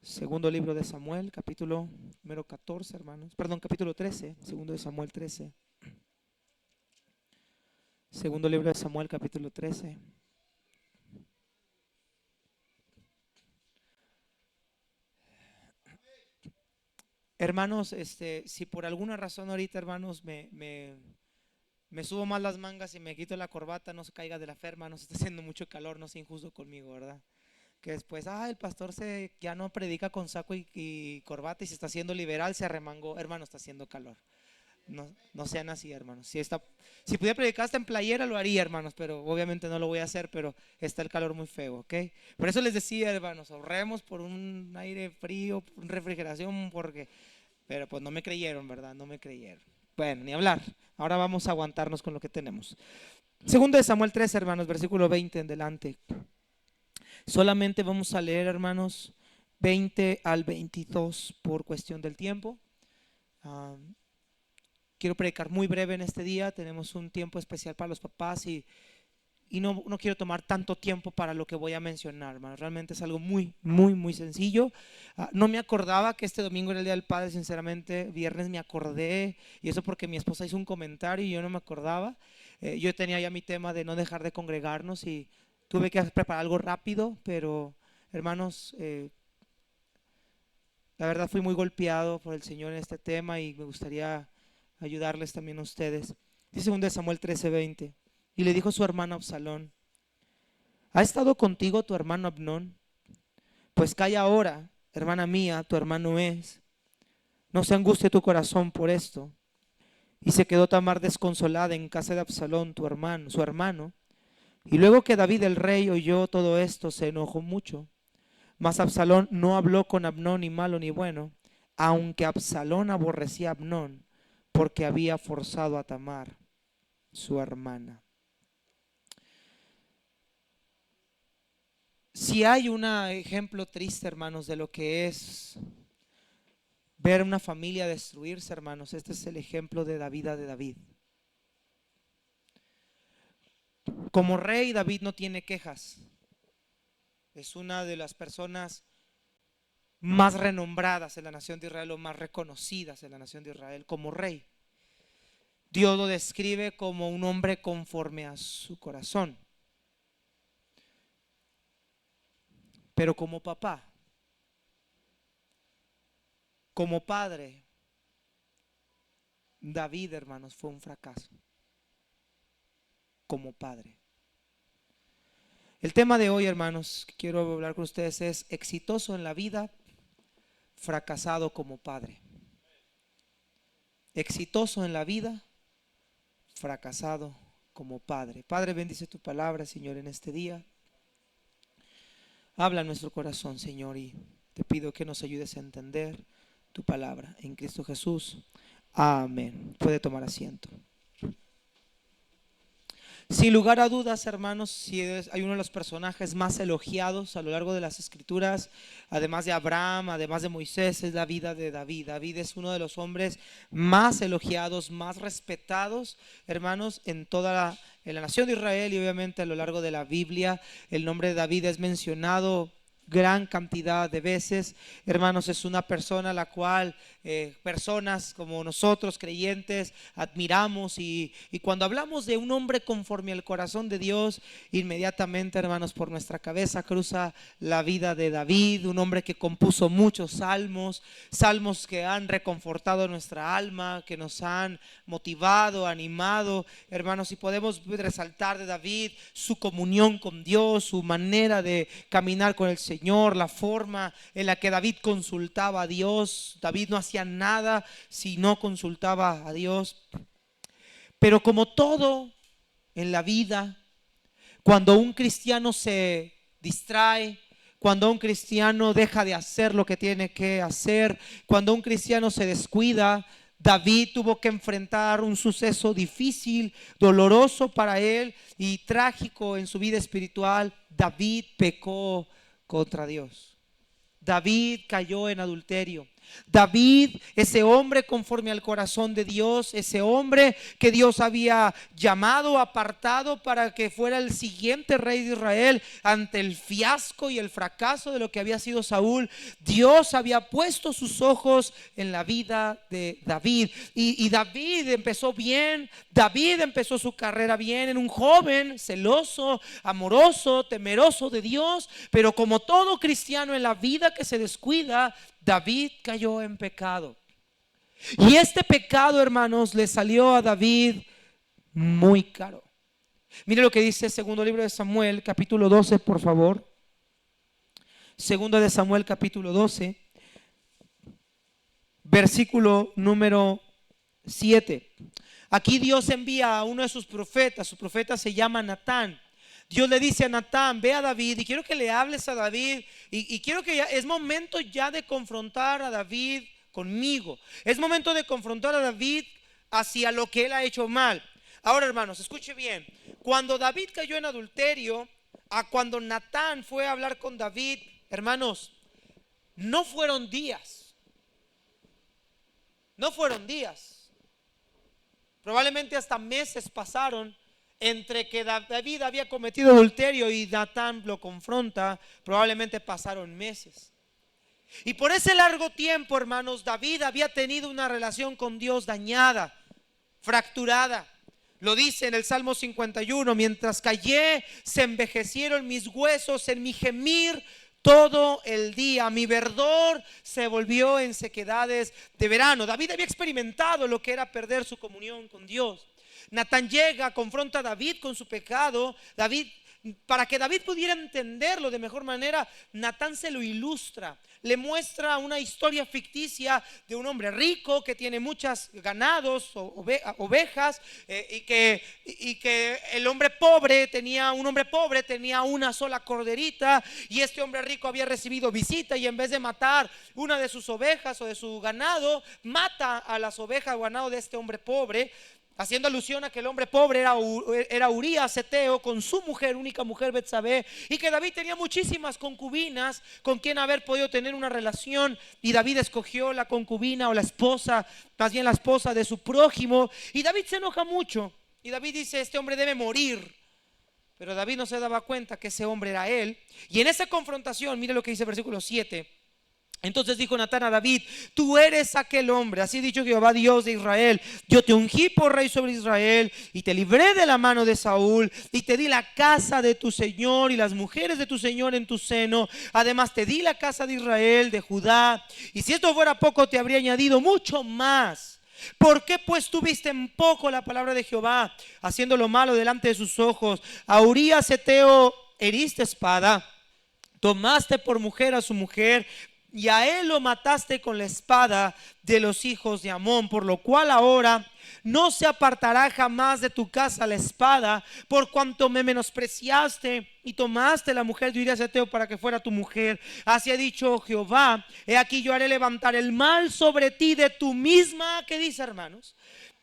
Segundo libro de Samuel, capítulo número 14, hermanos. Perdón, capítulo 13, segundo de Samuel 13. Segundo libro de Samuel, capítulo 13. Hermanos, si por alguna razón ahorita, hermanos, me subo más las mangas y me quito la corbata, no se caiga de la fe, hermanos, está haciendo mucho calor, no sea injusto conmigo, ¿verdad? Que después, el pastor ya no predica con saco y corbata y se está haciendo liberal, se arremangó, hermano, está haciendo calor. No, no sean así, hermanos. Si pudiera predicar hasta en playera, lo haría, hermanos, pero obviamente no lo voy a hacer, pero está el calor muy feo, ¿ok? Por eso les decía, hermanos, ahorremos por un aire frío, por una refrigeración, pero pues no me creyeron, ¿verdad? No me creyeron. Bueno, ni hablar. Ahora vamos a aguantarnos con lo que tenemos. Segundo de Samuel 3, hermanos, versículo 20 en delante. Solamente vamos a leer, hermanos, 20 al 22 por cuestión del tiempo. Ah, Quiero predicar muy breve en este día. Tenemos un tiempo especial para los papás y no quiero tomar tanto tiempo para lo que voy a mencionar, hermano. Realmente es algo muy, muy, muy sencillo. No me acordaba que este domingo era el Día del Padre, sinceramente. Viernes me acordé, y eso porque mi esposa hizo un comentario y yo no me acordaba. Yo tenía ya mi tema de no dejar de congregarnos y tuve que preparar algo rápido, pero hermanos, la verdad fui muy golpeado por el Señor en este tema y me gustaría ayudarles también a ustedes. Dice 2 Samuel 13:20. Y le dijo su hermano Absalón: ¿ha estado contigo tu hermano Abnón? Pues calla ahora, hermana mía, tu hermano es. No se angustie tu corazón por esto. Y se quedó Tamar desconsolada en casa de Absalón, su hermano. Y luego que David el rey oyó todo esto, se enojó mucho. Mas Absalón no habló con Abnón ni malo ni bueno, aunque Absalón aborrecía a Abnón, porque había forzado a Tamar, su hermana. Si hay un ejemplo triste, hermanos, de lo que es ver una familia destruirse, hermanos, este es el ejemplo de la vida de David. Como rey, David no tiene quejas. Es una de las personas más renombradas en la nación de Israel o más reconocidas en la nación de Israel como rey. Dios lo describe como un hombre conforme a su corazón. Pero como papá, como padre, David, hermanos, fue un fracaso. Como padre. El tema de hoy, hermanos, que quiero hablar con ustedes es exitoso en la vida, fracasado como padre. Exitoso en la vida, fracasado como padre. Padre, bendice tu palabra, Señor, en este día. Habla en nuestro corazón, Señor, y te pido que nos ayudes a entender tu palabra. En Cristo Jesús. Amén. Puede tomar asiento. Sin lugar a dudas, hermanos, hay uno de los personajes más elogiados a lo largo de las Escrituras, además de Abraham, además de Moisés, es la vida de David. David es uno de los hombres más elogiados, más respetados, hermanos, en la nación de Israel y obviamente a lo largo de la Biblia. El nombre de David es mencionado gran cantidad de veces, hermanos. Es una persona a la cual personas como nosotros creyentes admiramos, y cuando hablamos de un hombre conforme al corazón de Dios, inmediatamente, hermanos, por nuestra cabeza cruza la vida de David, un hombre que compuso muchos salmos que han reconfortado nuestra alma, que nos han motivado, animado, hermanos. Y podemos resaltar de David su comunión con Dios, su manera de caminar con el Señor, la forma en la que David consultaba a Dios. David no hacía nada si no consultaba a Dios. Pero como todo en la vida, cuando un cristiano se distrae, cuando un cristiano deja de hacer lo que tiene que hacer, cuando un cristiano se descuida, David tuvo que enfrentar un suceso difícil, doloroso para él y trágico en su vida espiritual. David pecó contra Dios. David cayó en adulterio. David, ese hombre conforme al corazón de Dios, ese hombre que Dios había llamado, apartado para que fuera el siguiente rey de Israel ante el fiasco y el fracaso de lo que había sido Saúl. Dios había puesto sus ojos en la vida de David y David empezó bien. David empezó su carrera bien, en un joven celoso, amoroso, temeroso de Dios, pero como todo cristiano en la vida que se descuida, David cayó en pecado. Y este pecado, hermanos, le salió a David muy caro. Mire lo que dice el segundo libro de Samuel, capítulo 12, por favor. Segundo de Samuel, capítulo 12, versículo número 7. Aquí Dios envía a uno de sus profetas. Su profeta se llama Natán. Dios le dice a Natán: ve a David y quiero que le hables a David y quiero que es momento ya de confrontar a David conmigo. Es momento de confrontar a David hacia lo que él ha hecho mal. Ahora, hermanos, escuche bien. Cuando David cayó en adulterio, a cuando Natán fue a hablar con David, hermanos, no fueron días. No fueron días. Probablemente hasta meses pasaron entre que David había cometido adulterio y Natán lo confronta. Probablemente pasaron meses. Y por ese largo tiempo, hermanos, David había tenido una relación con Dios dañada, fracturada. Lo dice en el Salmo 51: mientras callé, se envejecieron mis huesos en mi gemir todo el día, mi verdor se volvió en sequedades de verano. David había experimentado lo que era perder su comunión con Dios. Natán llega, confronta a David con su pecado. Para que David pudiera entenderlo de mejor manera, Natán se lo ilustra. Le muestra una historia ficticia de un hombre rico que tiene muchos ganados, ovejas, y que un hombre pobre tenía una sola corderita, y este hombre rico había recibido visita y en vez de matar una de sus ovejas o de su ganado, mata a las ovejas o ganado de este hombre pobre, haciendo alusión a que el hombre pobre era Urías Eteo con su mujer, única mujer, Betsabé, y que David tenía muchísimas concubinas con quien haber podido tener una relación, y David escogió la concubina o la esposa, más bien la esposa de su prójimo, y David se enoja mucho, y David dice: este hombre debe morir. Pero David no se daba cuenta que ese hombre era él, y en esa confrontación, mire lo que dice el versículo 7. Entonces dijo Natán a David: tú eres aquel hombre, así ha dicho Jehová Dios de Israel, yo te ungí por rey sobre Israel y te libré de la mano de Saúl y te di la casa de tu señor y las mujeres de tu señor en tu seno, además te di la casa de Israel, de Judá, y si esto fuera poco te habría añadido mucho más. ¿Por qué pues tuviste en poco la palabra de Jehová, haciendo lo malo delante de sus ojos? A Urías Eteo heriste espada, tomaste por mujer a su mujer, y a él lo mataste con la espada de los hijos de Amón, por lo cual ahora no se apartará jamás de tu casa la espada, por cuanto me menospreciaste y tomaste la mujer de Urías Eteo para que fuera tu mujer. Así ha dicho Jehová: he aquí yo haré levantar el mal sobre ti de tu misma, ¿qué dice, hermanos?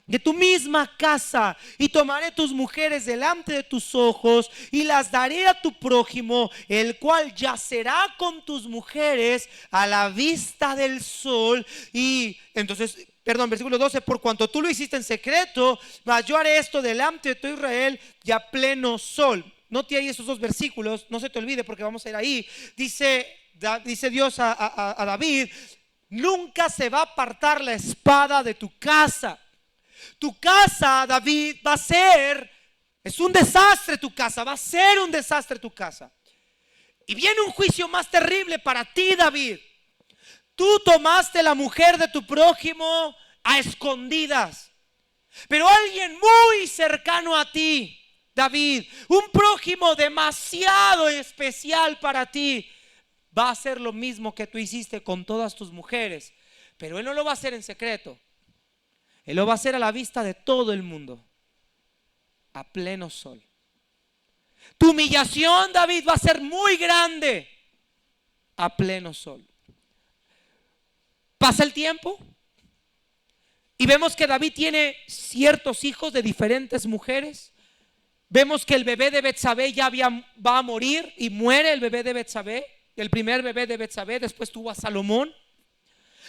De tu misma casa, y tomaré tus mujeres delante de tus ojos y las daré a tu prójimo, el cual yacerá con tus mujeres a la vista del sol. Y entonces, versículo 12: por cuanto tú lo hiciste en secreto, mas yo haré esto delante de todo Israel y a pleno sol. Note ahí esos dos versículos, no se te olvide porque vamos a ir ahí. Dice Dios a David: nunca se va a apartar la espada de tu casa. Tu casa, David, es un desastre tu casa, va a ser un desastre tu casa. Y viene un juicio más terrible para ti, David. Tú tomaste la mujer de tu prójimo a escondidas, pero alguien muy cercano a ti, David, un prójimo demasiado especial para ti, va a hacer lo mismo que tú hiciste con todas tus mujeres, pero él no lo va a hacer en secreto. Él lo va a hacer a la vista de todo el mundo, a pleno sol. Tu humillación, David, va a ser muy grande, a pleno sol. Pasa el tiempo y vemos que David tiene ciertos hijos de diferentes mujeres. Vemos que el bebé de Betsabé va a morir y muere el bebé de Betsabé, el primer bebé de Betsabé. Después tuvo a Salomón.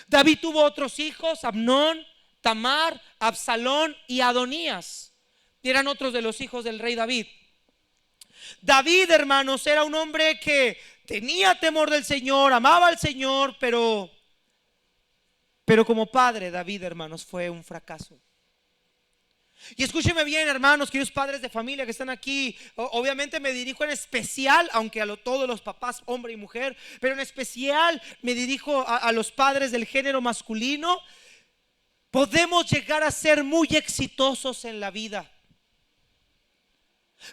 David tuvo otros hijos: Amnón, Tamar, Absalón y Adonías. Y eran otros de los hijos del rey David. David, hermanos, era un hombre que tenía temor del Señor, amaba al Señor, pero como padre, David, hermanos, fue un fracaso. Y escúcheme bien, hermanos, queridos padres de familia que están aquí. Obviamente me dirijo en especial, aunque todos los papás, hombre y mujer, pero en especial me dirijo a los padres del género masculino. Podemos llegar a ser muy exitosos en la vida.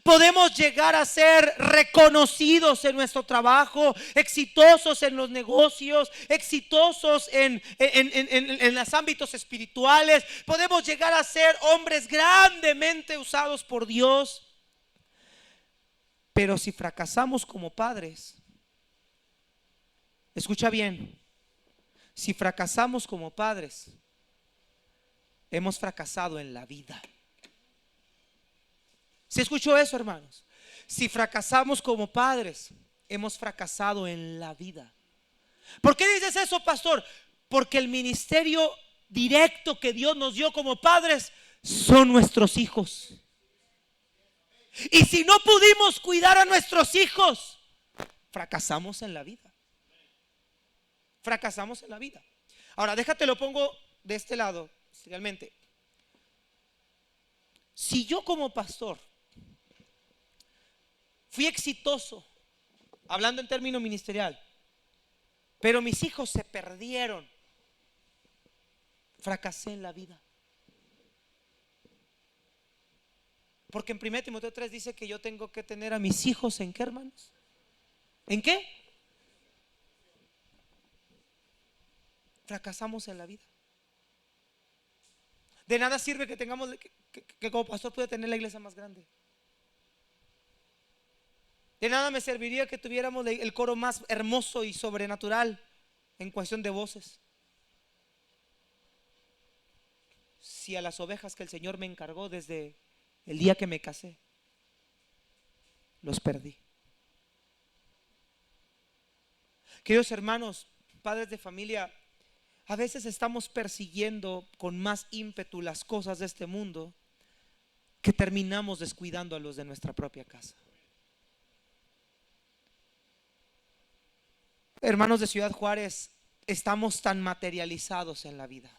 Podemos llegar a ser reconocidos en nuestro trabajo, exitosos en los negocios, exitosos en los ámbitos espirituales. Podemos llegar a ser hombres grandemente usados por Dios. Pero si fracasamos como padres, escucha bien, si fracasamos como padres, hemos fracasado en la vida. ¿Se escuchó eso, hermanos? Si fracasamos como padres, hemos fracasado en la vida. ¿Por qué dices eso, pastor? Porque el ministerio directo que Dios nos dio como padres son nuestros hijos. Y si no pudimos cuidar a nuestros hijos, fracasamos en la vida. Fracasamos en la vida. Ahora, déjate lo pongo de este lado, realmente. Si yo como pastor fui exitoso, hablando en términos ministerial, pero mis hijos se perdieron, fracasé en la vida. Porque en 1 Timoteo 3 dice que yo tengo que tener a mis hijos ¿en qué, hermanos? ¿En qué? Fracasamos en la vida. De nada sirve que tengamos que como pastor pueda tener la iglesia más grande. De nada me serviría que tuviéramos el coro más hermoso y sobrenatural en cuestión de voces, si a las ovejas que el Señor me encargó desde el día que me casé, los perdí. Queridos hermanos, padres de familia, a veces estamos persiguiendo con más ímpetu las cosas de este mundo que terminamos descuidando a los de nuestra propia casa. Hermanos de Ciudad Juárez, estamos tan materializados en la vida.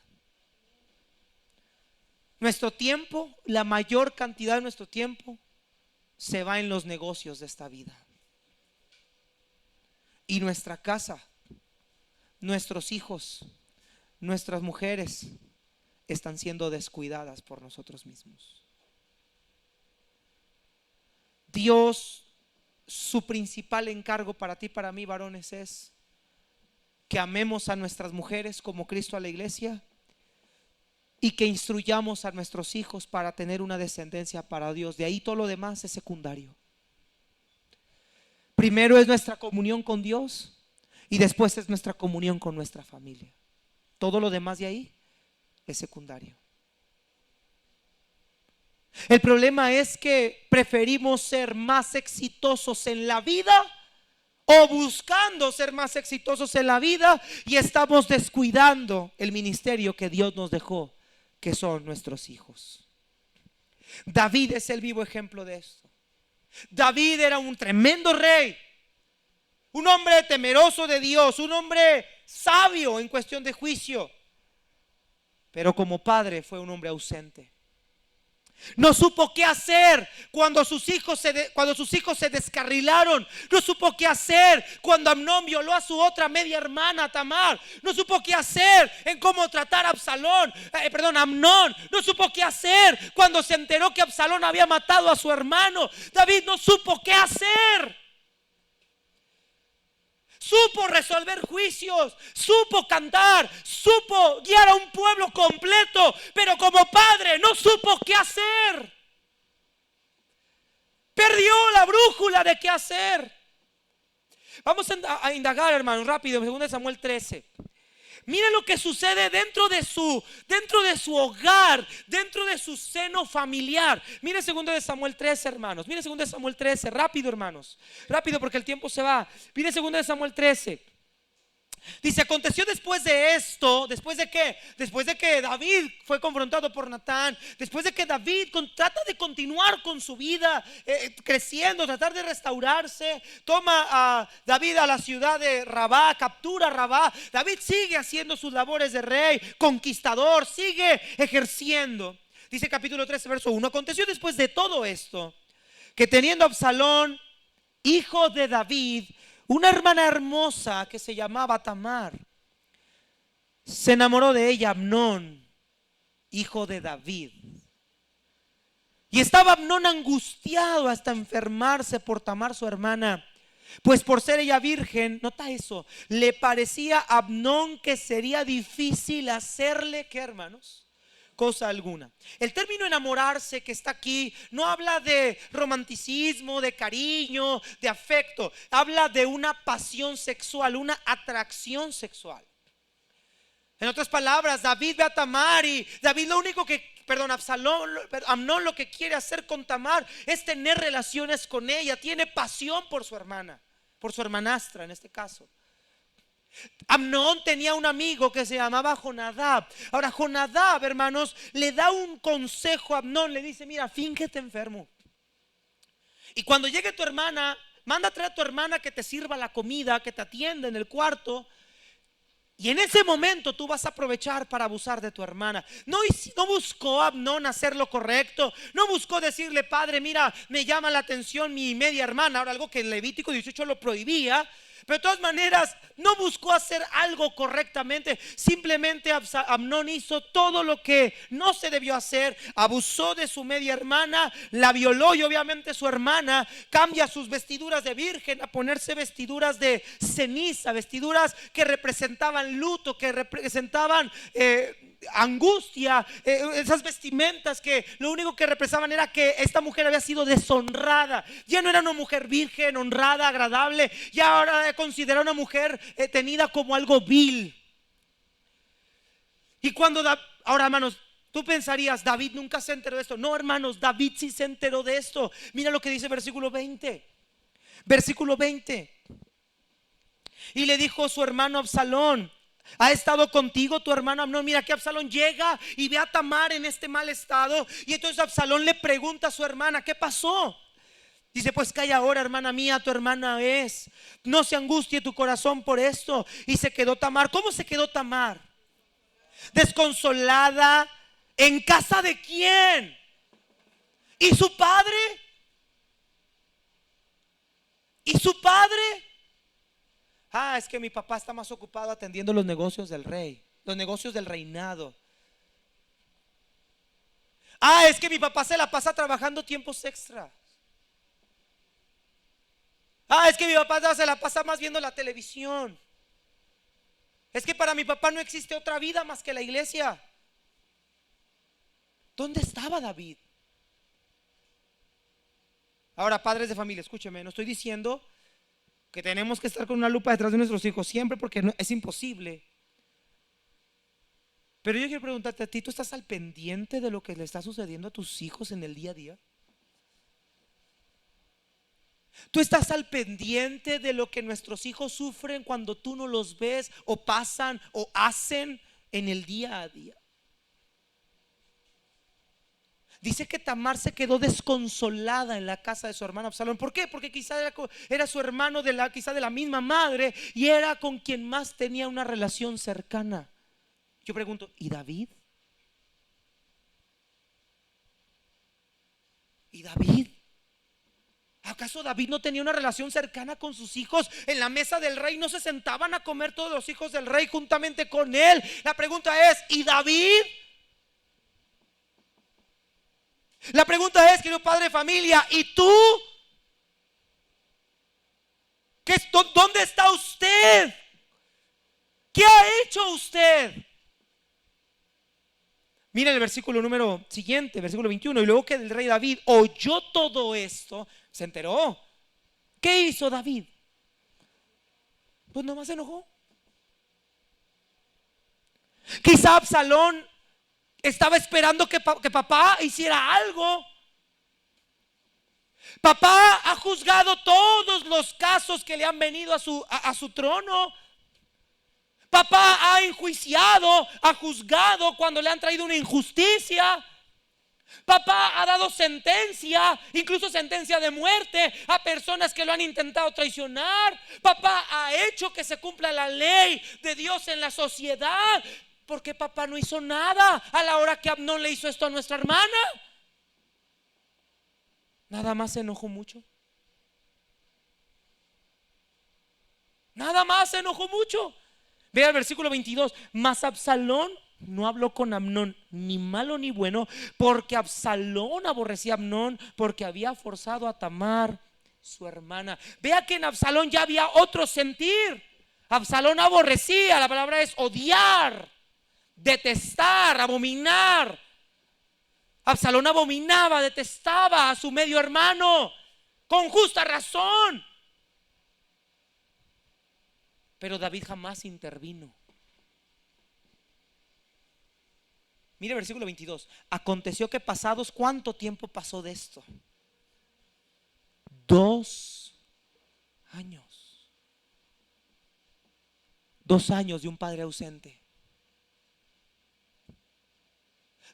Nuestro tiempo, la mayor cantidad de nuestro tiempo se va en los negocios de esta vida. Y nuestra casa, nuestros hijos, nuestras mujeres están siendo descuidadas por nosotros mismos. Dios, su principal encargo para ti y para mí, varones, es que amemos a nuestras mujeres como Cristo a la iglesia y que instruyamos a nuestros hijos para tener una descendencia para Dios. De ahí todo lo demás es secundario. Primero es nuestra comunión con Dios y después es nuestra comunión con nuestra familia. Todo lo demás de ahí es secundario. El problema es que preferimos ser más exitosos en la vida o buscando ser más exitosos en la vida y estamos descuidando el ministerio que Dios nos dejó, que son nuestros hijos. David es el vivo ejemplo de esto. David era un tremendo rey, un hombre temeroso de Dios, un hombre sabio en cuestión de juicio, pero como padre fue un hombre ausente. No supo qué hacer cuando sus hijos se descarrilaron. No supo qué hacer cuando Amnón violó a su otra media hermana Tamar. No supo qué hacer en cómo tratar a Amnón. No supo qué hacer cuando se enteró que Absalón había matado a su hermano. David no supo qué hacer. Supo resolver juicios, supo cantar, supo guiar a un pueblo completo, pero como padre no supo qué hacer. Perdió la brújula de qué hacer. Vamos a indagar, hermanos, rápido, en 2 Samuel 13. Miren lo que sucede dentro de su hogar, dentro de su seno familiar. Miren 2 Samuel 13, hermanos. Miren 2 Samuel 13, rápido, hermanos. Rápido porque el tiempo se va. Miren 2 Samuel 13. Dice, aconteció después de esto, ¿después de qué? Después de que David fue confrontado por Natán, después de que David trata de continuar con su vida, creciendo, tratar de restaurarse, toma a David a la ciudad de Rabá, captura Rabá. David sigue haciendo sus labores de rey, conquistador, sigue ejerciendo. Dice capítulo 13, verso 1, aconteció después de todo esto, que teniendo Absalón, hijo de David, una hermana hermosa que se llamaba Tamar, se enamoró de ella Amnón, hijo de David. Y estaba Amnón angustiado hasta enfermarse por Tamar su hermana, pues por ser ella virgen, nota eso, le parecía a Amnón que sería difícil hacerle, ¿qué, hermanos? Cosa alguna. El término enamorarse que está aquí no habla de romanticismo, de cariño, de afecto. Habla de una pasión sexual, una atracción sexual. En otras palabras, David ve a Tamar y David lo único que, Amnón lo que quiere hacer con Tamar es tener relaciones con ella. Tiene pasión por su hermana, por su hermanastra en este caso. Amnón tenía un amigo que se llamaba Jonadab. Ahora Jonadab, hermanos, le da un consejo a Amnón. Le dice, mira, fíngete enfermo, y cuando llegue tu hermana, manda a traer a tu hermana que te sirva la comida, que te atienda en el cuarto. Y en ese momento tú vas a aprovechar para abusar de tu hermana. No buscó Amnón hacer lo correcto. No buscó decirle, padre, mira, me llama la atención mi media hermana. Ahora, algo que en Levítico 18 lo prohibía. Pero de todas maneras no buscó hacer algo correctamente. Simplemente Amnón hizo todo lo que no se debió hacer. Abusó de su media hermana, la violó, y obviamente su hermana cambia sus vestiduras de virgen a ponerse vestiduras de ceniza, vestiduras que representaban luto, que representaban angustia, esas vestimentas que lo único que representaban era que esta mujer había sido deshonrada. Ya no era una mujer virgen, honrada, agradable, ya ahora era considerada una mujer tenida como algo vil. Y cuando ahora, hermanos, tú pensarías, David nunca se enteró de esto. No, hermanos, David sí se enteró de esto. Mira lo que dice versículo 20. Versículo 20. Y le dijo su hermano Absalón, ¿ha estado contigo tu hermano Amnón? Mira que Absalón llega y ve a Tamar en este mal estado. Y entonces Absalón le pregunta a su hermana, ¿qué pasó? Dice, pues calla ahora, hermana mía, tu hermana es. No se angustie tu corazón por esto. Y se quedó Tamar. ¿Cómo se quedó Tamar? Desconsolada. ¿En casa de quién? ¿Y su padre? ¿Y su padre? Es que mi papá está más ocupado atendiendo los negocios del rey, los negocios del reinado. Es que mi papá se la pasa trabajando tiempos extra. Es que mi papá se la pasa más viendo la televisión. Es que para mi papá no existe otra vida más que la iglesia. ¿Dónde estaba David? Ahora, padres de familia, escúcheme, no estoy diciendo que tenemos que estar con una lupa detrás de nuestros hijos siempre, porque es imposible. Pero yo quiero preguntarte a ti, ¿tú estás al pendiente de lo que le está sucediendo a tus hijos en el día a día? ¿Tú estás al pendiente de lo que nuestros hijos sufren cuando tú no los ves, o pasan o hacen en el día a día? Dice que Tamar se quedó desconsolada en la casa de su hermano Absalón. ¿Por qué? Porque quizá era su hermano quizá de la misma madre, y era con quien más tenía una relación cercana. Yo pregunto, ¿y David? ¿Y David? ¿Acaso David no tenía una relación cercana con sus hijos? En la mesa del rey no se sentaban a comer todos los hijos del rey juntamente con él. La pregunta es, ¿y David? La pregunta es, querido padre de familia, ¿y tú? ¿Dónde está usted? ¿Qué ha hecho usted? Mira el versículo número siguiente, versículo 21. Y luego que el rey David oyó todo esto, se enteró. ¿Qué hizo David? Pues nomás se enojó. Quizá Absalón estaba esperando que papá hiciera algo. Papá ha juzgado todos los casos que le han venido a su trono. Papá ha enjuiciado, ha juzgado cuando le han traído una injusticia. Papá ha dado sentencia, incluso sentencia de muerte, a personas que lo han intentado traicionar. Papá ha hecho que se cumpla la ley de Dios en la sociedad, porque papá no hizo nada a la hora que Amnón le hizo esto a nuestra hermana. Nada más se enojó mucho. Nada más se enojó mucho. Vea el versículo 22. Mas Absalón no habló con Amnón ni malo ni bueno, porque Absalón aborrecía a Amnón, porque había forzado a Tamar su hermana. Vea que en Absalón ya había otro sentir. Absalón aborrecía, la palabra es odiar, detestar, abominar. Absalón abominaba, detestaba a su medio hermano, con justa razón. Pero David jamás intervino. Mire el versículo 22. Aconteció que pasados, ¿cuánto tiempo pasó de esto? 2 años. 2 años de un padre ausente.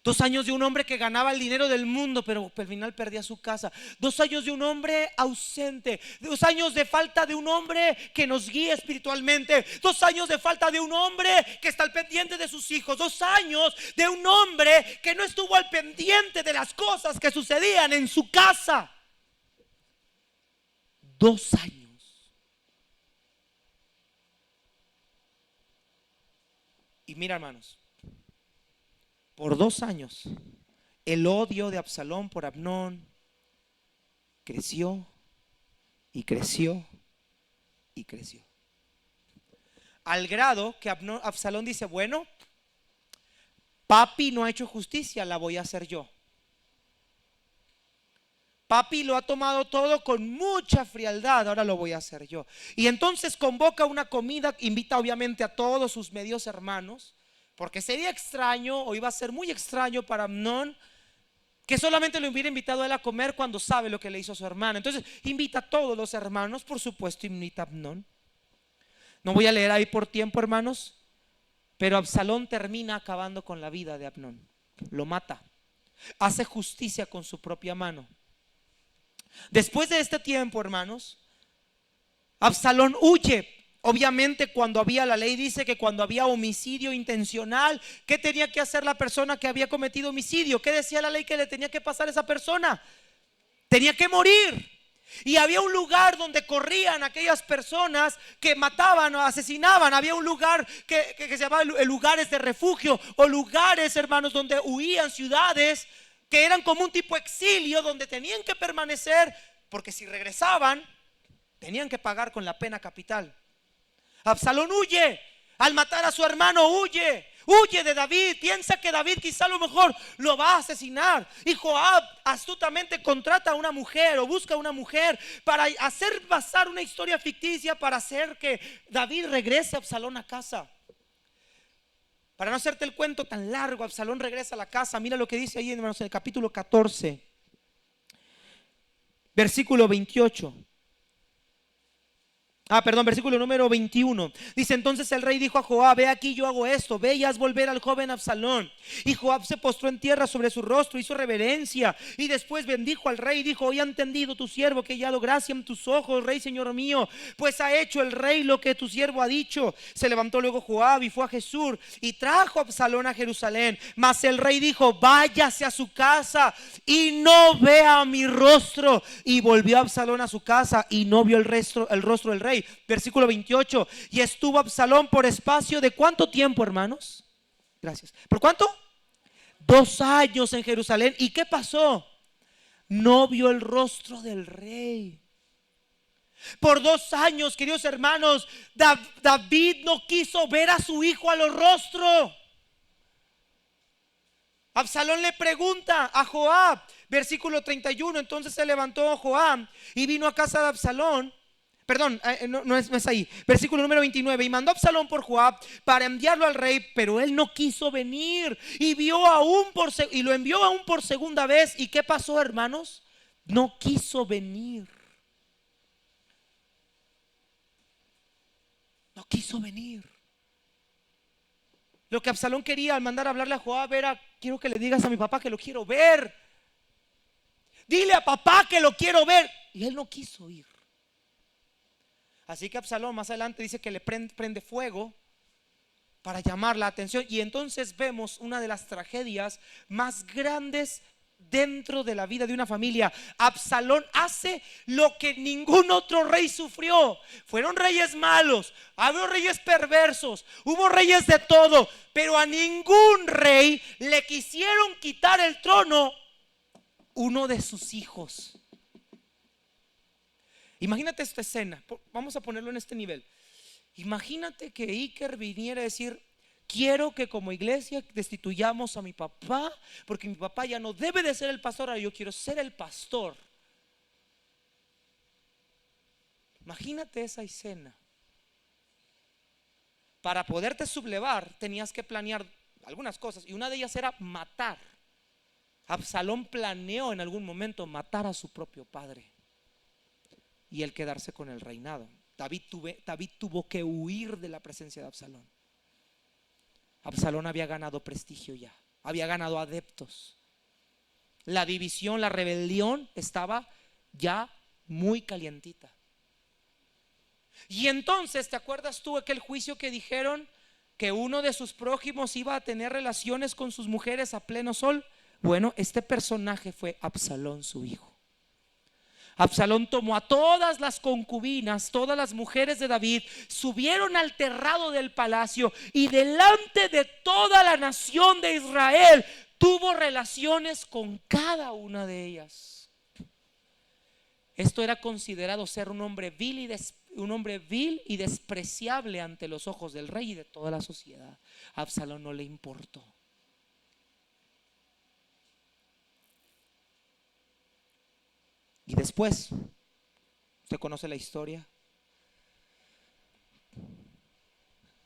2 años de un hombre que ganaba el dinero del mundo, pero al final perdía su casa. 2 años de un hombre ausente. 2 años de falta de un hombre que nos guíe espiritualmente. 2 años de falta de un hombre que está al pendiente de sus hijos. 2 años de un hombre que no estuvo al pendiente de las cosas que sucedían en su casa. 2 años. Y mira, hermanos, por 2 años el odio de Absalón por Amnón creció y creció y creció, al grado que Absalón dice: bueno, papi no ha hecho justicia, la voy a hacer yo. Papi lo ha tomado todo con mucha frialdad, ahora lo voy a hacer yo. Y entonces convoca una comida, invita obviamente a todos sus medios hermanos, porque sería extraño, o iba a ser muy extraño para Amnón, que solamente lo hubiera invitado a él a comer cuando sabe lo que le hizo a su hermana. Entonces invita a todos los hermanos, por supuesto invita a Amnón. No voy a leer ahí por tiempo, hermanos, pero Absalón termina acabando con la vida de Amnón. Lo mata, hace justicia con su propia mano. Después de este tiempo, hermanos, Absalón huye. Obviamente, cuando había, la ley dice que cuando había homicidio intencional, ¿qué tenía que hacer la persona que había cometido homicidio? ¿Qué decía la ley que le tenía que pasar a esa persona? Tenía que morir. Y había un lugar donde corrían aquellas personas que mataban o asesinaban. Había un lugar que se llamaba lugares de refugio, o lugares, hermanos, donde huían, ciudades que eran como un tipo exilio, donde tenían que permanecer, porque si regresaban tenían que pagar con la pena capital. Absalón huye, al matar a su hermano huye de David, piensa que David quizá a lo mejor lo va a asesinar. Y Joab astutamente contrata a una mujer, o busca a una mujer para hacer pasar una historia ficticia, para hacer que David regrese a Absalón a casa. Para no hacerte el cuento tan largo, Absalón regresa a la casa. Mira lo que dice ahí, hermanos, en el capítulo 14, versículo 28. Versículo número 21. Dice: entonces el rey dijo a Joab: ve aquí, yo hago esto, ve y haz volver al joven Absalón. Y Joab se postró en tierra sobre su rostro, hizo reverencia, y después bendijo al rey y dijo: hoy ha entendido tu siervo que he hallado gracia en tus ojos, rey señor mío, pues ha hecho el rey lo que tu siervo ha dicho. Se levantó luego Joab y fue a Jesús y trajo a Absalón a Jerusalén. Mas el rey dijo: váyase a su casa y no vea mi rostro. Y volvió Absalón a su casa y no vio el rostro del rey. Versículo 28. Y estuvo Absalón por espacio de ¿cuánto tiempo, hermanos? Gracias. ¿Por cuánto? 2 años en Jerusalén. ¿Y qué pasó? No vio el rostro del rey. Por 2 años, queridos hermanos, David no quiso ver a su hijo a los rostros. Absalón le pregunta a Joab, versículo 31. Entonces se levantó Joab y vino a casa de Absalón. Perdón, no es ahí. Versículo número 29. Y mandó Absalón por Joab para enviarlo al rey, pero él no quiso venir. Y lo envió aún por segunda vez. ¿Y qué pasó, hermanos? No quiso venir. No quiso venir. Lo que Absalón quería al mandar a hablarle a Joab era: quiero que le digas a mi papá que lo quiero ver. Dile a papá que lo quiero ver. Y él no quiso ir. Así que Absalón más adelante dice que le prende fuego para llamar la atención. Y entonces vemos una de las tragedias más grandes dentro de la vida de una familia. Absalón hace lo que ningún otro rey sufrió. Fueron reyes malos, hubo reyes perversos, hubo reyes de todo, pero a ningún rey le quisieron quitar el trono uno de sus hijos. Imagínate esta escena, vamos a ponerlo en este nivel. Imagínate que Iker viniera a decir: quiero que como iglesia destituyamos a mi papá, porque mi papá ya no debe de ser el pastor, ahora yo quiero ser el pastor. Imagínate esa escena. Para poderte sublevar tenías que planear algunas cosas, y una de ellas era matar. Absalón planeó en algún momento matar a su propio padre y él quedarse con el reinado. David tuvo que huir de la presencia de Absalón. Absalón había ganado prestigio ya, había ganado adeptos. La división, la rebelión estaba ya muy calientita. Y entonces, ¿te acuerdas tú aquel juicio que dijeron que uno de sus prójimos iba a tener relaciones con sus mujeres a pleno sol? Bueno, este personaje fue Absalón, su hijo. Absalón tomó a todas las concubinas, todas las mujeres de David, subieron al terrado del palacio y delante de toda la nación de Israel tuvo relaciones con cada una de ellas. Esto era considerado ser un hombre vil y despreciable ante los ojos del rey y de toda la sociedad. A Absalón no le importó. Y después, usted conoce la historia.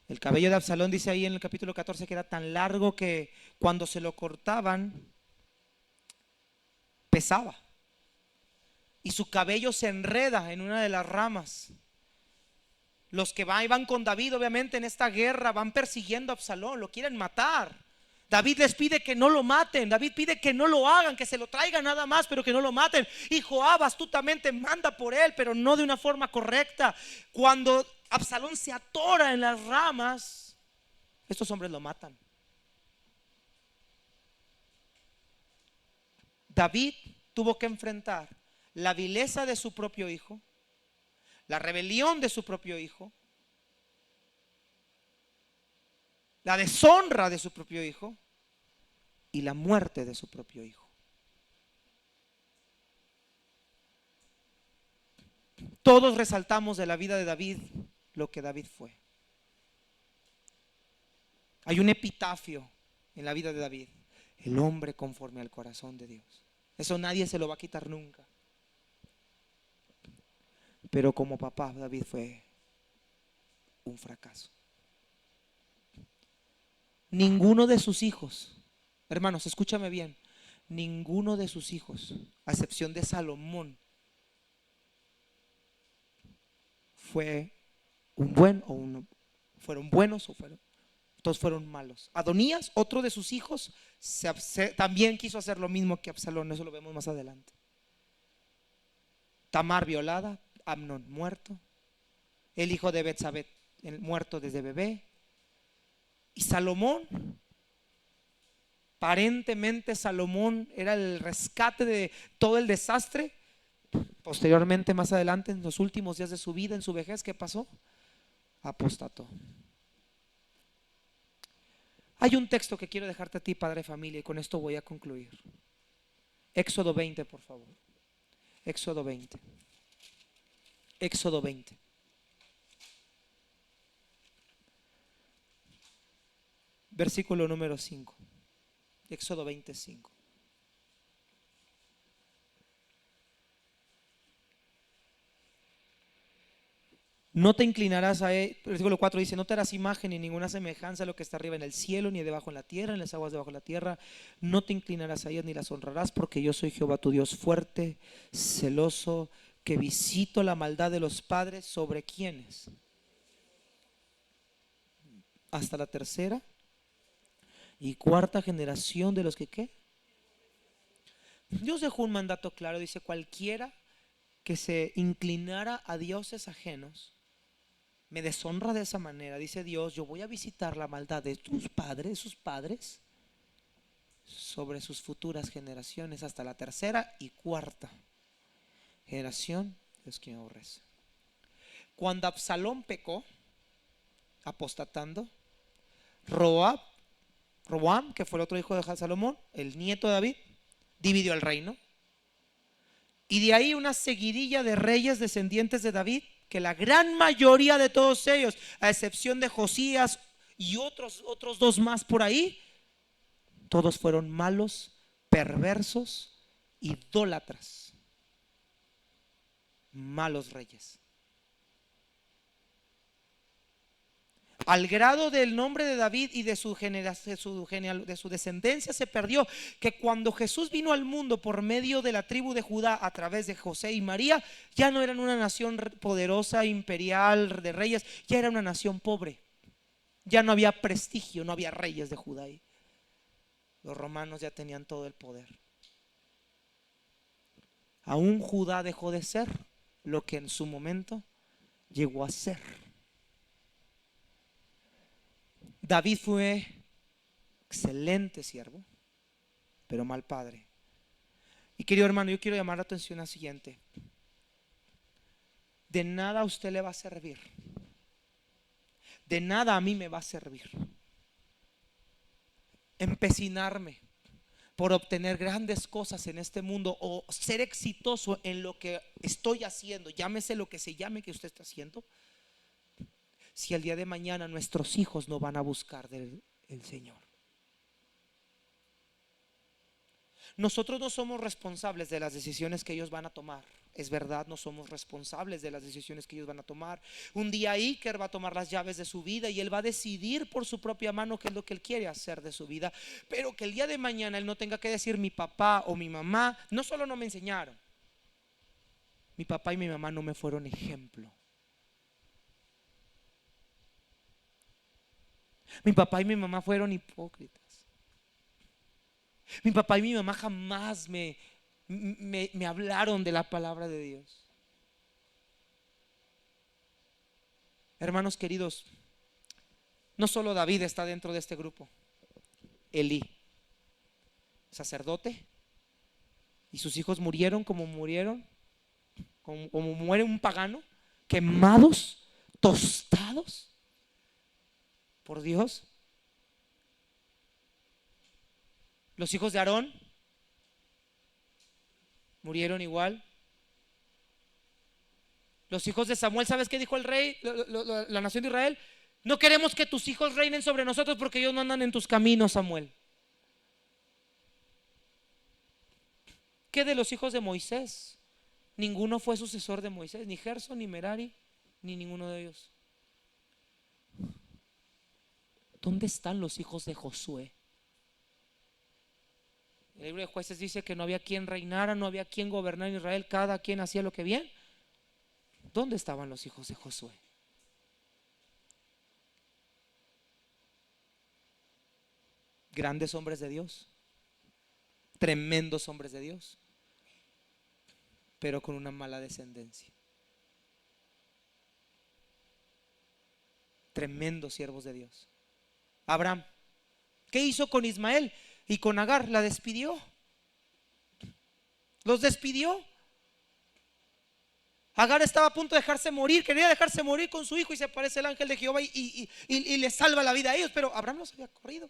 El cabello de Absalón, dice ahí en el capítulo 14, que era tan largo que cuando se lo cortaban pesaba. Y su cabello se enreda en una de las ramas. Los que iban con David, obviamente, en esta guerra van persiguiendo a Absalón, lo quieren matar. David les pide que no lo maten. David pide que no lo hagan, que se lo traigan nada más, pero que no lo maten. Y Joab astutamente manda por él, pero no de una forma correcta. Cuando Absalón se atora en las ramas, estos hombres lo matan. David tuvo que enfrentar la vileza de su propio hijo, la rebelión de su propio hijo, la deshonra de su propio hijo y la muerte de su propio hijo. Todos resaltamos de la vida de David lo que David fue. Hay un epitafio en la vida de David: el hombre conforme al corazón de Dios. Eso nadie se lo va a quitar nunca. Pero como papá, David fue un fracaso. Ninguno de sus hijos, hermanos, escúchame bien, ninguno de sus hijos, a excepción de Salomón, fue un buen o uno, fueron buenos o fueron, todos fueron malos. Adonías, otro de sus hijos, también quiso hacer lo mismo que Absalón. Eso lo vemos más adelante. Tamar violada, Amnón muerto, el hijo de Betsabé muerto desde bebé. Y Salomón, aparentemente Salomón era el rescate de todo el desastre. Posteriormente, más adelante, en los últimos días de su vida, en su vejez, ¿qué pasó? Apostató. Hay un texto que quiero dejarte a ti, padre de familia, y con esto voy a concluir. Éxodo 20, por favor. Éxodo 20. Éxodo 20. Versículo número 5. Éxodo 25. No te inclinarás a él. Versículo 4 dice: no te harás imagen ni ninguna semejanza a lo que está arriba en el cielo, ni debajo en la tierra, en las aguas debajo de la tierra. No te inclinarás a ellas ni las honrarás, porque yo soy Jehová tu Dios fuerte, celoso, que visito la maldad de los padres sobre quienes. Hasta la tercera y cuarta generación de los que ¿qué? Dios dejó un mandato claro, dice: cualquiera que se inclinara a dioses ajenos me deshonra de esa manera. Dice Dios: yo voy a visitar la maldad de sus padres, sobre sus futuras generaciones, hasta la tercera y cuarta generación de los que me aborrecen. Cuando Absalón pecó, apostatando, Roboam, que fue el otro hijo de Salomón, el nieto de David, dividió el reino. Y de ahí una seguidilla de reyes descendientes de David, que la gran mayoría de todos ellos, a excepción de Josías y otros dos más por ahí, todos fueron malos, perversos, idólatras, malos reyes. Al grado del nombre de David y de su descendencia se perdió, que cuando Jesús vino al mundo por medio de la tribu de Judá a través de José y María, ya no eran una nación poderosa, imperial, de reyes, ya era una nación pobre. Ya no había prestigio, no había reyes de Judá ahí. Los romanos ya tenían todo el poder. Aún Judá dejó de ser lo que en su momento llegó a ser. David fue excelente siervo, pero mal padre. Y querido hermano, yo quiero llamar la atención a la siguiente: de nada a usted le va a servir, de nada a mí me va a servir empecinarme por obtener grandes cosas en este mundo o ser exitoso en lo que estoy haciendo, llámese lo que se llame que usted está haciendo, si el día de mañana nuestros hijos no van a buscar del Señor. Nosotros no somos responsables de las decisiones que ellos van a tomar. Es verdad, no somos responsables de las decisiones que ellos van a tomar. Un día Iker va a tomar las llaves de su vida y él va a decidir por su propia mano qué es lo que él quiere hacer de su vida. Pero que el día de mañana él no tenga que decir: mi papá o mi mamá no solo no me enseñaron, mi papá y mi mamá no me fueron ejemplo. Mi papá y mi mamá fueron hipócritas. Mi papá y mi mamá jamás me hablaron de la palabra de Dios. Hermanos queridos, no solo David está dentro de este grupo. Elí, sacerdote, y sus hijos murieron como muere un pagano, quemados, tostados por Dios. Los hijos de Aarón murieron igual. Los hijos de Samuel, ¿sabes qué dijo el rey, la nación de Israel? No queremos que tus hijos reinen sobre nosotros porque ellos no andan en tus caminos, Samuel. ¿Qué de los hijos de Moisés? Ninguno fue sucesor de Moisés, ni Gerson, ni Merari, ni ninguno de ellos. ¿Dónde están los hijos de Josué? El libro de Jueces dice que no había quien reinara, no había quien gobernara en Israel, cada quien hacía lo que bien. ¿Dónde estaban los hijos de Josué? Grandes hombres de Dios, tremendos hombres de Dios, pero con una mala descendencia. Tremendos siervos de Dios. Abraham, ¿qué hizo con Ismael y con Agar? La despidió. Los despidió. Agar estaba a punto de dejarse morir, quería dejarse morir con su hijo, y se aparece el ángel de Jehová y le salva la vida a ellos, pero Abraham los había corrido.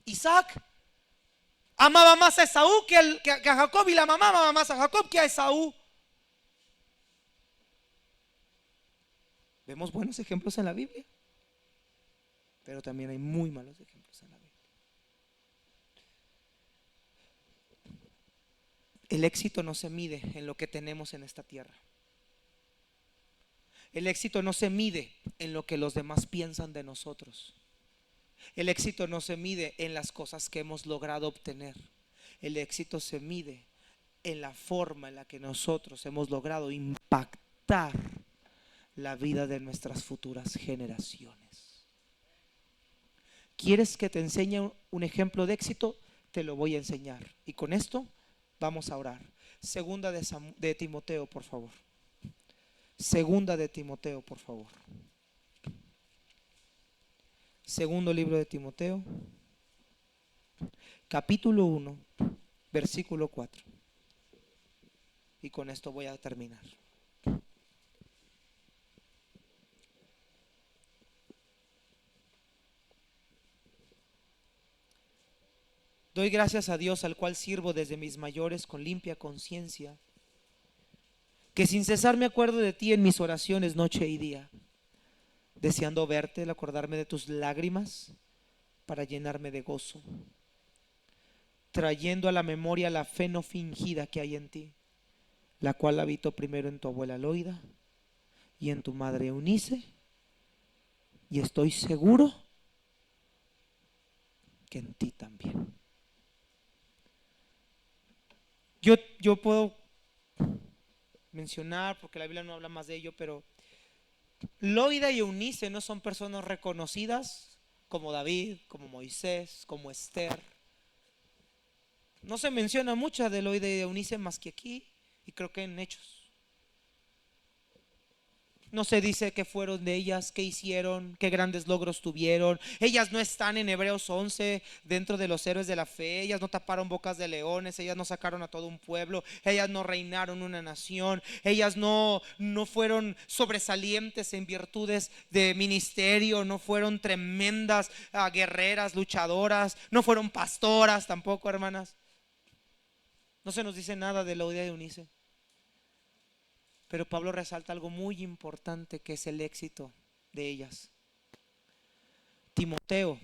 Isaac amaba más a Esaú que a Jacob, y la mamá amaba más a Jacob que a Esaú. Vemos buenos ejemplos en la Biblia, pero también hay muy malos ejemplos en la Biblia. El éxito no se mide en lo que tenemos en esta tierra. El éxito no se mide en lo que los demás piensan de nosotros. El éxito no se mide en las cosas que hemos logrado obtener. El éxito se mide en la forma en la que nosotros hemos logrado impactar la vida de nuestras futuras generaciones. ¿Quieres que te enseñe un ejemplo de éxito? Te lo voy a enseñar. Y con esto vamos a orar. Segunda de Timoteo, por favor. Segunda de Timoteo, por favor. Segundo libro de Timoteo, capítulo 1, versículo 4. Y con esto voy a terminar. Doy gracias a Dios, al cual sirvo desde mis mayores con limpia conciencia, que sin cesar me acuerdo de ti en mis oraciones noche y día, deseando verte, el acordarme de tus lágrimas para llenarme de gozo, trayendo a la memoria la fe no fingida que hay en ti, la cual habitó primero en tu abuela Loida y en tu madre Eunice, y estoy seguro que en ti también. Yo puedo mencionar, porque la Biblia no habla más de ello, pero Loida y Eunice no son personas reconocidas como David, como Moisés, como Esther. No se menciona mucho de Loida y de Eunice más que aquí, y creo que en Hechos. No se dice qué fueron de ellas, qué hicieron, qué grandes logros tuvieron. Ellas no están en Hebreos 11 dentro de los héroes de la fe. Ellas no taparon bocas de leones, ellas no sacaron a todo un pueblo, ellas no reinaron una nación, ellas no fueron sobresalientes en virtudes de ministerio, no fueron tremendas guerreras, luchadoras, no fueron pastoras tampoco, hermanas. No se nos dice nada de Loida y Eunice. Pero Pablo resalta algo muy importante, que es el éxito de ellas. Timoteo,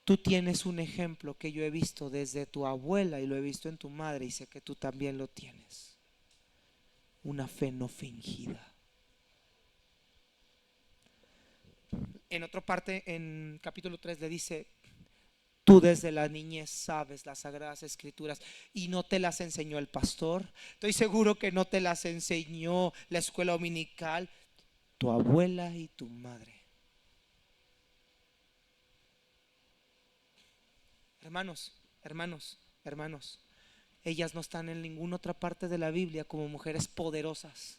tú tienes un ejemplo que yo he visto desde tu abuela y lo he visto en tu madre, y sé que tú también lo tienes. Una fe no fingida. En otra parte, en capítulo 3 le dice: tú desde la niñez sabes las sagradas escrituras y no te las enseñó el pastor. Estoy seguro que no te las enseñó la escuela dominical, tu abuela y tu madre. Hermanos, hermanos, hermanos, ellas no están en ninguna otra parte de la Biblia como mujeres poderosas,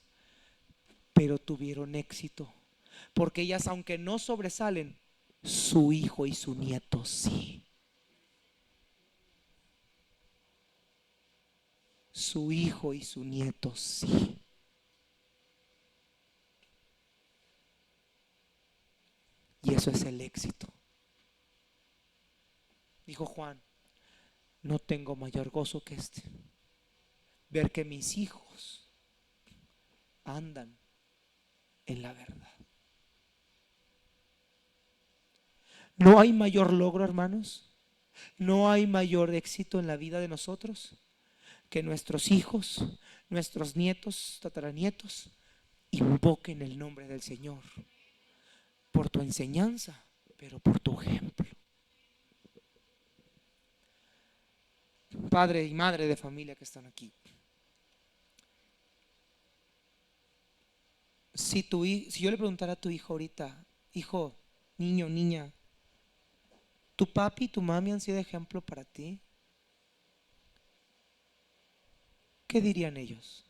pero tuvieron éxito, porque ellas, aunque no sobresalen, su hijo y su nieto sí. Su hijo y su nieto sí. Y eso es el éxito. Dijo Juan: no tengo mayor gozo que este, ver que mis hijos andan en la verdad. No hay mayor logro, hermanos. No hay mayor éxito en la vida de nosotros que nuestros hijos, nuestros nietos, tataranietos invoquen el nombre del Señor por tu enseñanza, pero por tu ejemplo. Padre y madre de familia que están aquí, si yo le preguntara a tu hijo ahorita: hijo, niño, niña, ¿tu papi y tu mami han sido ejemplo para ti? ¿Qué dirían ellos?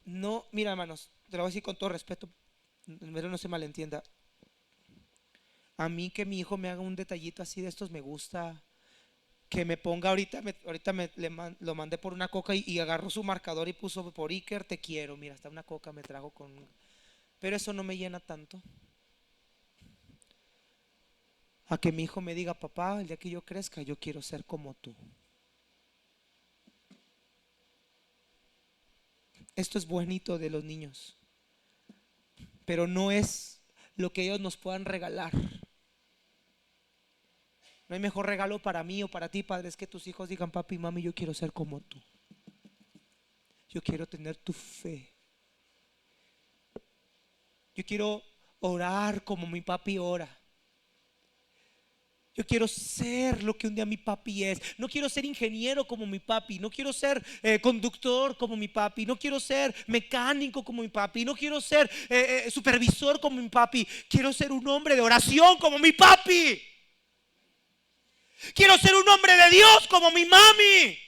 No, mira, hermanos, te lo voy a decir con todo respeto, pero no se malentienda. A mí que mi hijo me haga un detallito así de estos me gusta. Que me ponga lo mandé por una coca y agarró su marcador y puso por Iker, te quiero. Mira, hasta una coca me trajo con. Pero eso no me llena tanto. A que mi hijo me diga: papá, el día que yo crezca, yo quiero ser como tú. Esto es bonito de los niños, pero no es lo que ellos nos puedan regalar. No hay mejor regalo para mí o para ti, padre, es que tus hijos digan: papi, mami, yo quiero ser como tú. Yo quiero tener tu fe. Yo quiero orar como mi papi ora. Yo quiero ser lo que un día mi papi es. No quiero ser ingeniero como mi papi. No quiero ser conductor como mi papi. No quiero ser mecánico como mi papi. No quiero ser supervisor como mi papi. Quiero ser un hombre de oración como mi papi. Quiero ser un hombre de Dios como mi mami.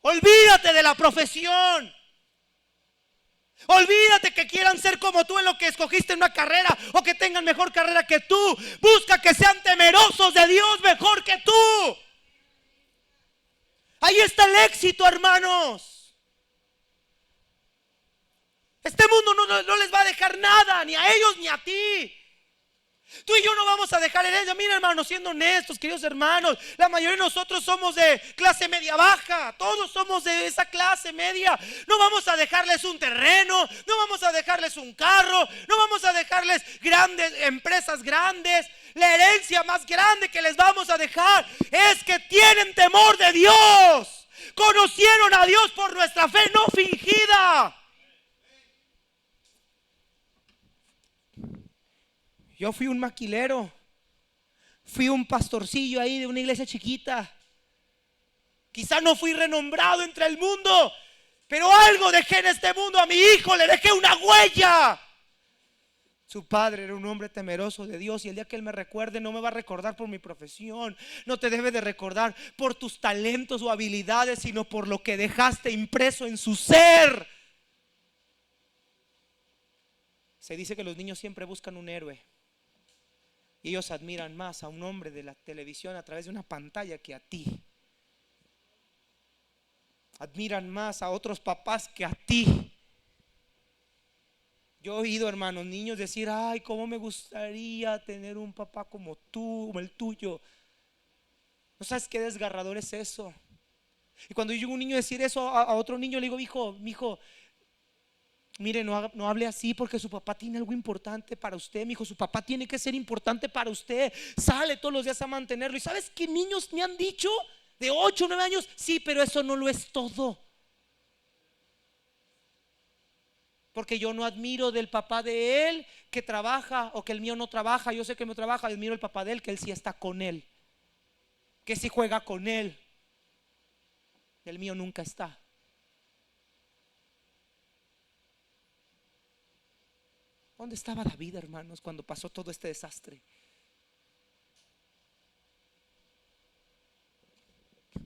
Olvídate de la profesión. Olvídate que quieran ser como tú en lo que escogiste en una carrera, o que tengan mejor carrera que tú. Busca que sean temerosos de Dios mejor que tú. Ahí está el éxito, hermanos. Este mundo no les va a dejar nada, ni a ellos ni a ti. Tú y yo no vamos a dejar herencia. Mira, hermanos, siendo honestos, queridos hermanos, la mayoría de nosotros somos de clase media baja. Todos somos de esa clase media. No vamos a dejarles un terreno, no vamos a dejarles un carro, no vamos a dejarles grandes empresas grandes. La herencia más grande que les vamos a dejar es que tienen temor de Dios. Conocieron a Dios por nuestra fe no fingida. Yo fui un maquilero, fui un pastorcillo ahí de una iglesia chiquita. Quizá no fui renombrado entre el mundo, pero algo dejé en este mundo. A mi hijo le dejé una huella. Su padre era un hombre temeroso de Dios, y el día que él me recuerde no me va a recordar por mi profesión. No te debe de recordar por tus talentos o habilidades, sino por lo que dejaste impreso en su ser. Se dice que los niños siempre buscan un héroe, y ellos admiran más a un hombre de la televisión a través de una pantalla que a ti. Admiran más a otros papás que a ti. Yo he oído, hermanos, niños decir: ay, cómo me gustaría tener un papá como tú, como el tuyo. ¿No sabes qué desgarrador es eso? Y cuando yo oigo un niño decir eso a otro niño, le digo: hijo, mi hijo, mire, no hable así, porque su papá tiene algo importante para usted, mi hijo. Su papá tiene que ser importante para usted. Sale todos los días a mantenerlo. ¿Y sabes qué niños me han dicho? De 8 o 9 años: sí, pero eso no lo es todo. Porque yo no admiro del papá de él que trabaja, o que el mío no trabaja. Yo sé que no trabaja, admiro el papá de él, que él sí está con él, que sí juega con él. El mío nunca está. ¿Dónde estaba David, hermanos, cuando pasó todo este desastre?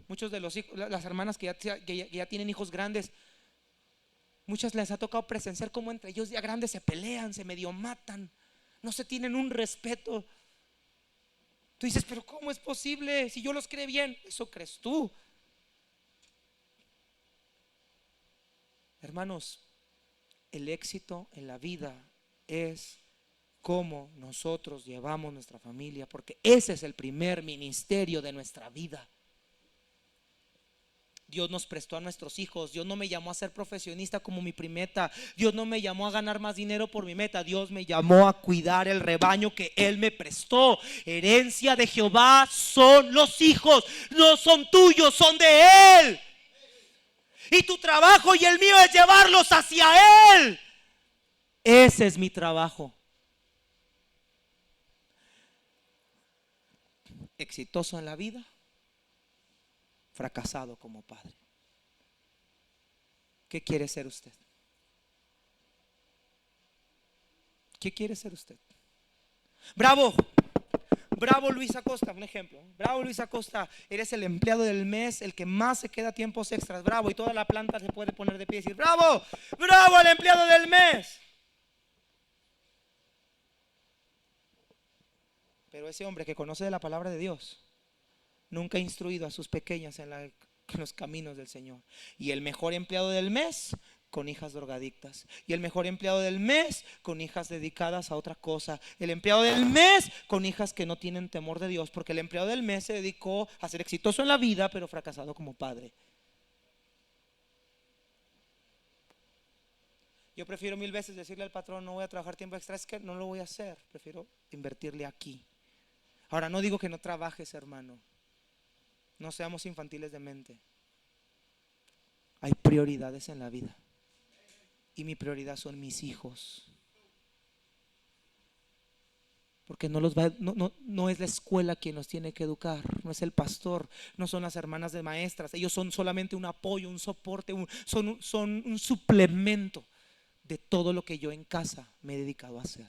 Muchos de los hijos, las hermanas que ya tienen hijos grandes, muchas les ha tocado presenciar cómo entre ellos ya grandes se pelean, se medio matan, no se tienen un respeto. Tú dices: pero ¿cómo es posible? Si yo los crié bien. Eso crees tú. Hermanos, el éxito en la vida es cómo nosotros llevamos nuestra familia, porque ese es el primer ministerio de nuestra vida. Dios nos prestó a nuestros hijos. Dios no me llamó a ser profesionista como mi primeta. Dios no me llamó a ganar más dinero por mi meta. Dios me llamó a cuidar el rebaño que Él me prestó. Herencia de Jehová son los hijos, no son tuyos, son de Él. Y tu trabajo y el mío es llevarlos hacia Él. Ese es mi trabajo. Exitoso en la vida, fracasado como padre. ¿Qué quiere ser usted? ¿Qué quiere ser usted? Bravo, bravo Luis Acosta, un ejemplo. Bravo Luis Acosta, eres el empleado del mes, el que más se queda tiempos extras. Bravo, y toda la planta se puede poner de pie y decir: bravo, bravo al empleado del mes. Pero ese hombre que conoce de la palabra de Dios nunca ha instruido a sus pequeñas en los caminos del Señor. Y el mejor empleado del mes, con hijas drogadictas. Y el mejor empleado del mes, con hijas dedicadas a otra cosa. El empleado del mes, con hijas que no tienen temor de Dios, porque el empleado del mes se dedicó a ser exitoso en la vida, pero fracasado como padre. Yo prefiero 1000 veces decirle al patrón: no voy a trabajar tiempo extra. Es que no lo voy a hacer. Prefiero invertirle aquí. Ahora, no digo que no trabajes, hermano. No seamos infantiles de mente. Hay prioridades en la vida, y mi prioridad son mis hijos. porque no los va, no es la escuela quien nos tiene que educar, no es el pastor, no son las hermanas de maestras, ellos son solamente un apoyo, un soporte, son un suplemento de todo lo que yo en casa me he dedicado a hacer.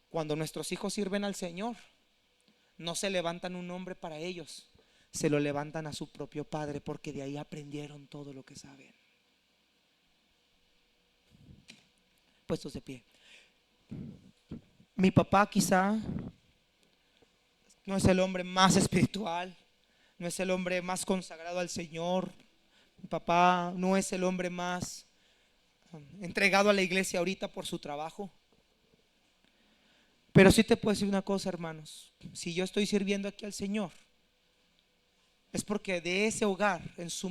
Cuando nuestros hijos sirven al Señor, no se levantan un nombre para ellos, se lo levantan a su propio padre, porque de ahí aprendieron todo lo que saben. Puestos de pie. Mi papá quizá no es el hombre más espiritual, no es el hombre más consagrado al Señor. Mi papá no es el hombre más entregado a la iglesia ahorita por su trabajo. Pero sí te puedo decir una cosa, hermanos. Si yo estoy sirviendo aquí al Señor, es porque de ese hogar en su